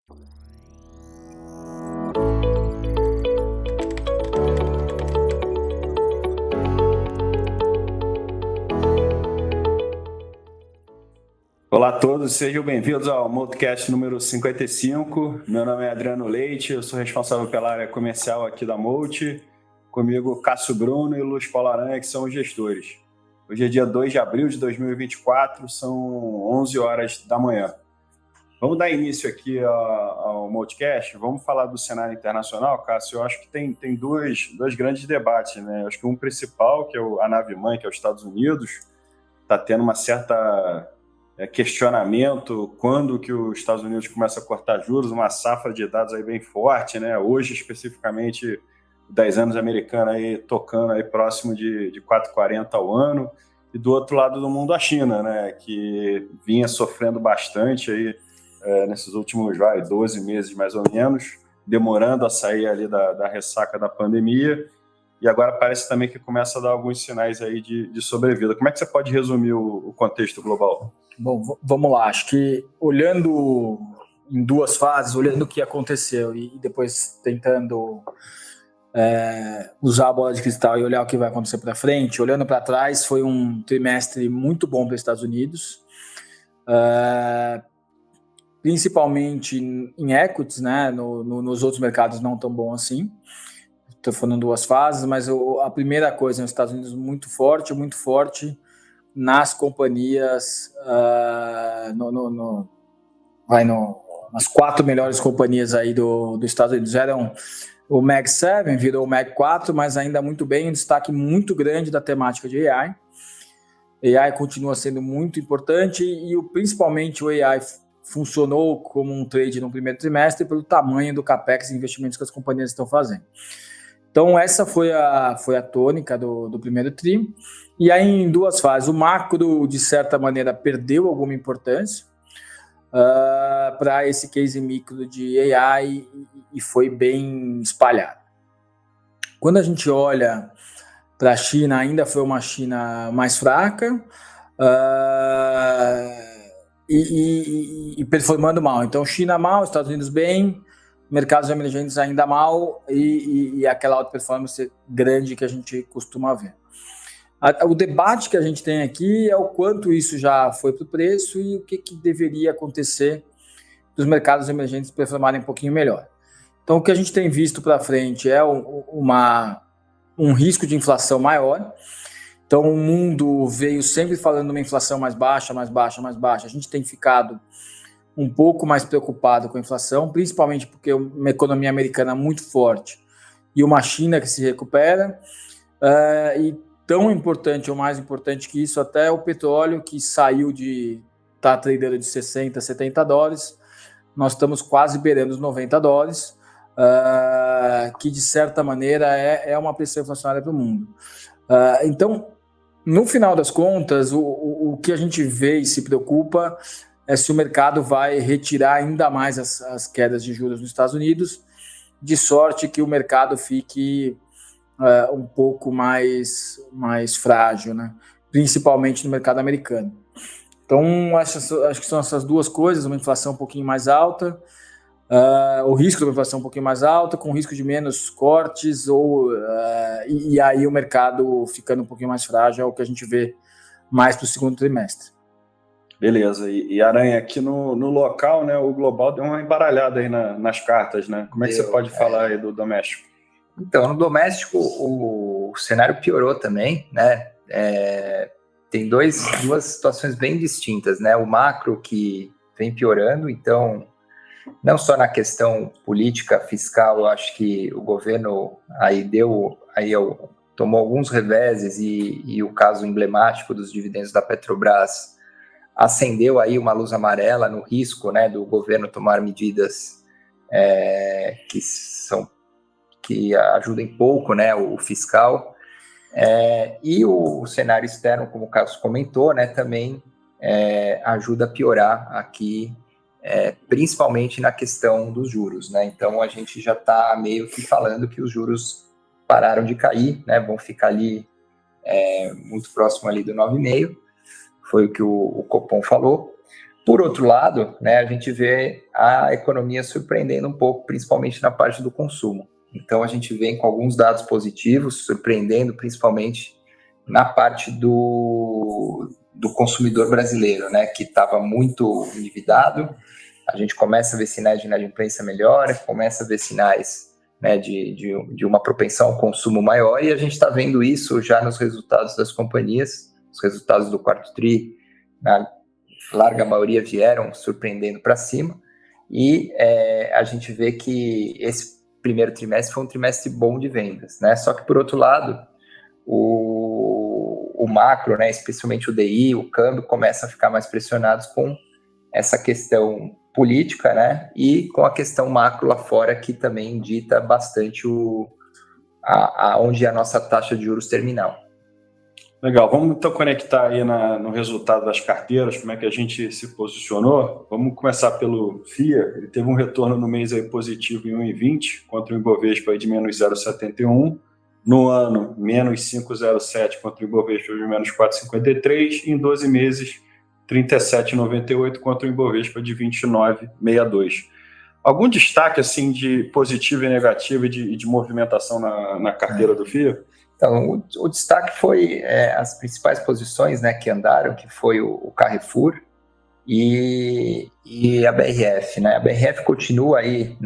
Olá a todos, sejam bem-vindos ao Multicast número 55. Meu nome é Adriano Leite, eu sou responsável pela área comercial aqui da Multi. Comigo, Cássio Bruno e Luiz Paulo Aranha, que são os gestores. Hoje é dia 2 de abril de 2024, são 11 horas da manhã. Vamos dar início aqui ao Multicast, vamos falar do cenário internacional, Cássio. Eu acho que tem dois grandes debates, né? Eu acho que um principal, que é a nave-mãe, que é os Estados Unidos, está tendo uma certa questionamento quando que os Estados Unidos começa a cortar juros, uma safra de dados aí bem forte, né? Hoje, especificamente, 10 anos americano aí tocando aí próximo de 4,40 ao ano, e do outro lado do mundo a China, né? Que vinha sofrendo bastante aí nesses últimos 12 meses mais ou menos, demorando a sair ali da ressaca da pandemia, e agora parece também que começa a dar alguns sinais aí de sobrevida. Como é que você pode resumir o contexto global? Bom, vamos lá. Acho que olhando em duas fases, olhando o que aconteceu e depois tentando usar a bola de cristal e olhar o que vai acontecer para frente, olhando para trás, foi um trimestre muito bom para os Estados Unidos, principalmente em equities, né? Nos outros mercados não tão bom assim. Estou falando duas fases, mas a primeira coisa nos Estados Unidos muito forte nas companhias, nas 4 melhores companhias aí dos Estados Unidos. Eram o Mag 7, virou o Mag 4, mas ainda muito bem, um destaque muito grande da temática de AI. AI continua sendo muito importante e principalmente o AI funcionou como um trade no primeiro trimestre pelo tamanho do capex e investimentos que as companhias estão fazendo. Então, essa foi a tônica do primeiro tri. E aí, em duas fases, o macro, de certa maneira, perdeu alguma importância para esse case micro de AI e foi bem espalhado. Quando a gente olha para a China, ainda foi uma China mais fraca e performando mal. Então, China mal, Estados Unidos bem, mercados emergentes ainda mal e aquela alta performance grande que a gente costuma ver. O debate que a gente tem aqui é o quanto isso já foi para o preço e o que deveria acontecer para os mercados emergentes performarem um pouquinho melhor. Então, o que a gente tem visto para frente é um risco de inflação maior. Então, o mundo veio sempre falando de uma inflação mais baixa. A gente tem ficado um pouco mais preocupado com a inflação, principalmente porque uma economia americana muito forte e uma China que se recupera. E tão importante ou mais importante que isso, até o petróleo que saiu de estar tradeando de 60, 70 dólares, nós estamos quase beirando os 90 dólares, que de certa maneira é uma pressão inflacionária para o mundo. Então, no final das contas, o que a gente vê e se preocupa é se o mercado vai retirar ainda mais as quedas de juros nos Estados Unidos, de sorte que o mercado fique um pouco mais frágil, né? Principalmente no mercado americano. Então, acho que são essas duas coisas, uma inflação um pouquinho mais alta, o risco de uma inflação um pouquinho mais alta, com risco de menos cortes, e aí o mercado ficando um pouquinho mais frágil, é o que a gente vê mais para o segundo trimestre. Beleza, e Aranha, aqui no local, né, o global deu uma embaralhada aí nas cartas, né? Como é que você pode falar aí do doméstico? Então, no doméstico, o cenário piorou também, né? Tem duas situações bem distintas, né? O macro que vem piorando, então, não só na questão política fiscal, eu acho que o governo tomou alguns reveses e o caso emblemático dos dividendos da Petrobras acendeu aí uma luz amarela no risco, né, do governo tomar medidas que ajudem pouco, né, o fiscal, e o cenário externo, como o Carlos comentou, né, também ajuda a piorar aqui, principalmente na questão dos juros, né? Então a gente já está meio que falando que os juros pararam de cair, né, vão ficar ali muito próximo ali do 9,5%, foi o que o Copom falou. Por outro lado, né, a gente vê a economia surpreendendo um pouco, principalmente na parte do consumo. Então, a gente vem com alguns dados positivos, surpreendendo principalmente na parte do consumidor brasileiro, né, que estava muito endividado. A gente começa a ver sinais de inadimplência melhor, começa a ver sinais, né, de uma propensão ao consumo maior, e a gente está vendo isso já nos resultados das companhias. Os resultados do quarto tri, na larga maioria, vieram surpreendendo para cima, e a gente vê que esse primeiro trimestre foi um trimestre bom de vendas, né? Só que, por outro lado, o macro, né, especialmente o DI, o câmbio, começa a ficar mais pressionados com essa questão política, né, e com a questão macro lá fora, que também dita bastante onde é a nossa taxa de juros terminal. Legal, vamos então conectar aí no resultado das carteiras, como é que a gente se posicionou. Vamos começar pelo FIA. Ele teve um retorno no mês aí positivo em 1,20, contra o Ibovespa aí de menos 0,71. No ano, menos 5,07 contra o Ibovespa de menos 4,53. E em 12 meses, 37,98 contra o Ibovespa de 29,62. Algum destaque assim de positivo e negativo e de movimentação na carteira do FIA? Então, o destaque foi as principais posições, né, que andaram, que foi o Carrefour e a BRF, né? A BRF continua aí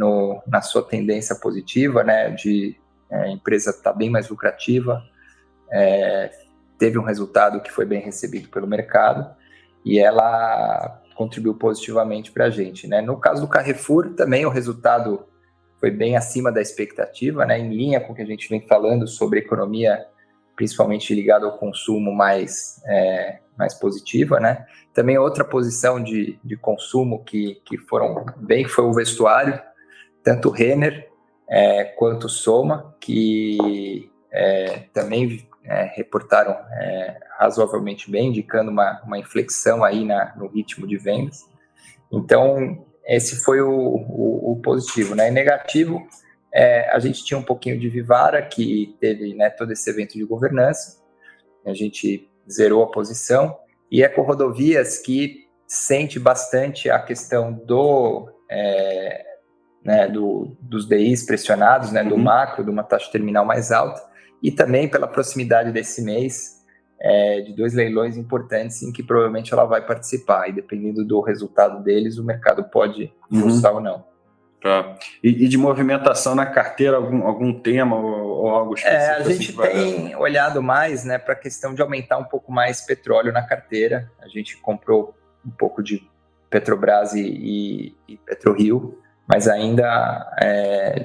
na sua tendência positiva, né, a empresa está bem mais lucrativa, teve um resultado que foi bem recebido pelo mercado e ela contribuiu positivamente para a gente, né? No caso do Carrefour, também o resultado foi bem acima da expectativa, né, em linha com o que a gente vem falando sobre economia, principalmente ligada ao consumo mais positiva, né. Também outra posição de consumo que foram bem foi o vestuário, tanto Renner quanto Soma, que também reportaram razoavelmente bem, indicando uma inflexão aí no ritmo de vendas. Então, esse foi o positivo, né? E negativo, a gente tinha um pouquinho de Vivara, que teve, né, todo esse evento de governança, a gente zerou a posição, e Ecorodovias, que sente bastante a questão dos DIs pressionados, né, do macro, de uma taxa terminal mais alta, e também pela proximidade desse mês, de 2 leilões importantes em que provavelmente ela vai participar, e dependendo do resultado deles, o mercado pode ajustar ou não. Tá. E de movimentação na carteira, algum tema ou algo específico? A gente tem olhado mais, né, para a questão de aumentar um pouco mais petróleo na carteira. A gente comprou um pouco de Petrobras e PetroRio, mas ainda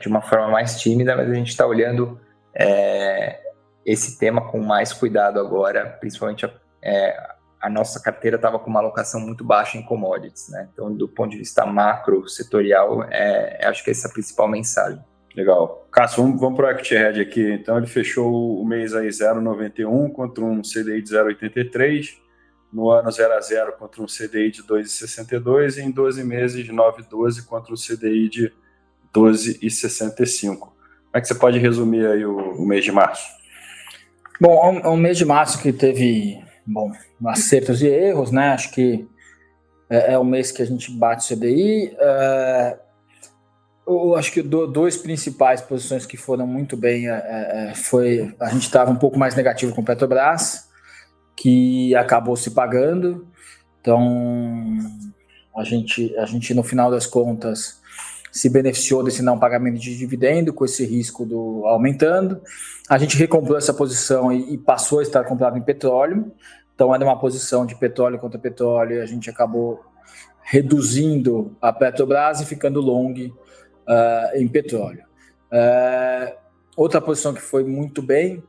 de uma forma mais tímida, mas a gente está olhando esse tema com mais cuidado agora, principalmente a nossa carteira estava com uma alocação muito baixa em commodities, né? Então, do ponto de vista macro, setorial, acho que essa é a principal mensagem. Legal. Cássio, vamos para o Equity Hedge aqui. Então, ele fechou o mês aí 0,91 contra um CDI de 0,83, no ano 0,0 contra um CDI de 2,62 e em 12 meses de 9,12 contra o CDI de 12,65. Como é que você pode resumir aí o mês de março? Bom, é um mês de março que teve, acertos e erros, né? Acho que é o mês que a gente bate o CDI. Eu acho que dois principais posições que foram muito bem foi a gente estava um pouco mais negativo com o Petrobras, que acabou se pagando. Então a gente no final das contas se beneficiou desse não pagamento de dividendo, com esse risco aumentando. A gente recomprou essa posição e passou a estar comprado em petróleo. Então era uma posição de petróleo contra petróleo, e a gente acabou reduzindo a Petrobras e ficando long em petróleo. Outra posição que foi muito bem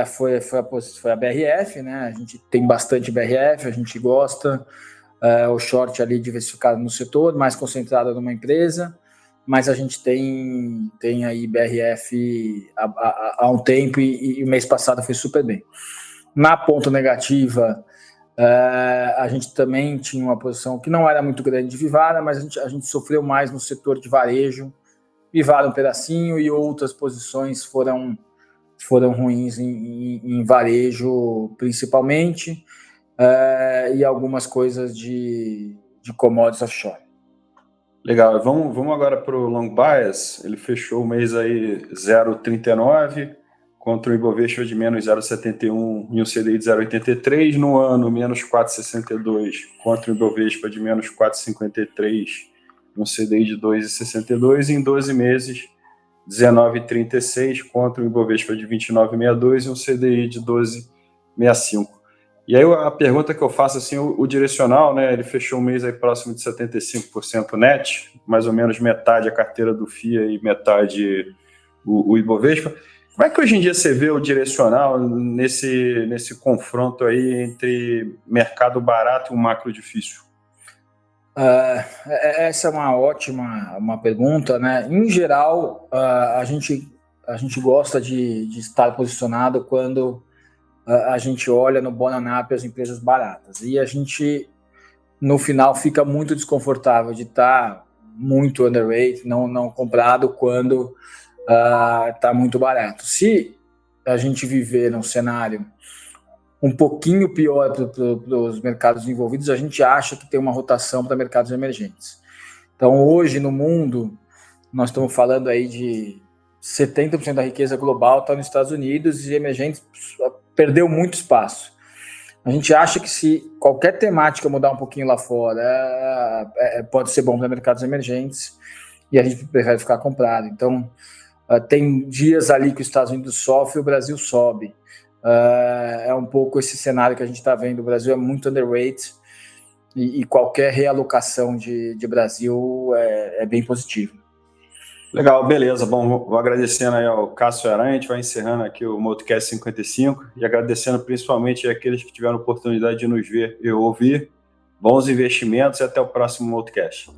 foi a BRF, né? A gente tem bastante BRF, a gente gosta, o short ali diversificado no setor, mais concentrado numa empresa, mas a gente tem aí BRF há um tempo e o mês passado foi super bem. Na ponta negativa, a gente também tinha uma posição que não era muito grande de Vivara, mas a gente sofreu mais no setor de varejo. Vivara um pedacinho e outras posições foram ruins em varejo, principalmente. e algumas coisas de commodities offshore. Legal, vamos agora para o long bias. Ele fechou o mês aí 0,39 contra o Ibovespa de menos 0,71 e um CDI de 0,83. No ano, menos 4,62 contra o Ibovespa de menos 4,53 e um CDI de 2,62. E em 12 meses, 19,36 contra o Ibovespa de 29,62 e um CDI de 12,65. E aí a pergunta que eu faço, assim, o direcional, né, ele fechou o mês aí próximo de 75% net, mais ou menos metade a carteira do FIA e metade o Ibovespa. Como é que hoje em dia você vê o direcional nesse confronto aí entre mercado barato e um macro difícil? Essa é uma ótima pergunta, né? Em geral, a gente gosta de estar posicionado quando a gente olha no Bonanap as empresas baratas. E a gente, no final, fica muito desconfortável de estar muito underweight, não comprado quando está muito barato. Se a gente viver num cenário um pouquinho pior para os mercados envolvidos, a gente acha que tem uma rotação para mercados emergentes. Então, hoje, no mundo, nós estamos falando aí de 70% da riqueza global está nos Estados Unidos e emergentes perdeu muito espaço. A gente acha que se qualquer temática mudar um pouquinho lá fora, pode ser bom para mercados emergentes e a gente prefere ficar comprado. Então, tem dias ali que os Estados Unidos sofrem e o Brasil sobe. É um pouco esse cenário que a gente está vendo. O Brasil é muito underweight e qualquer realocação de Brasil é bem positivo. Legal, beleza. Bom, vou agradecendo aí ao Cássio Aranha, a gente vai encerrando aqui o Multicast 55 e agradecendo principalmente aqueles que tiveram a oportunidade de nos ver e ouvir. Bons investimentos e até o próximo Multicast.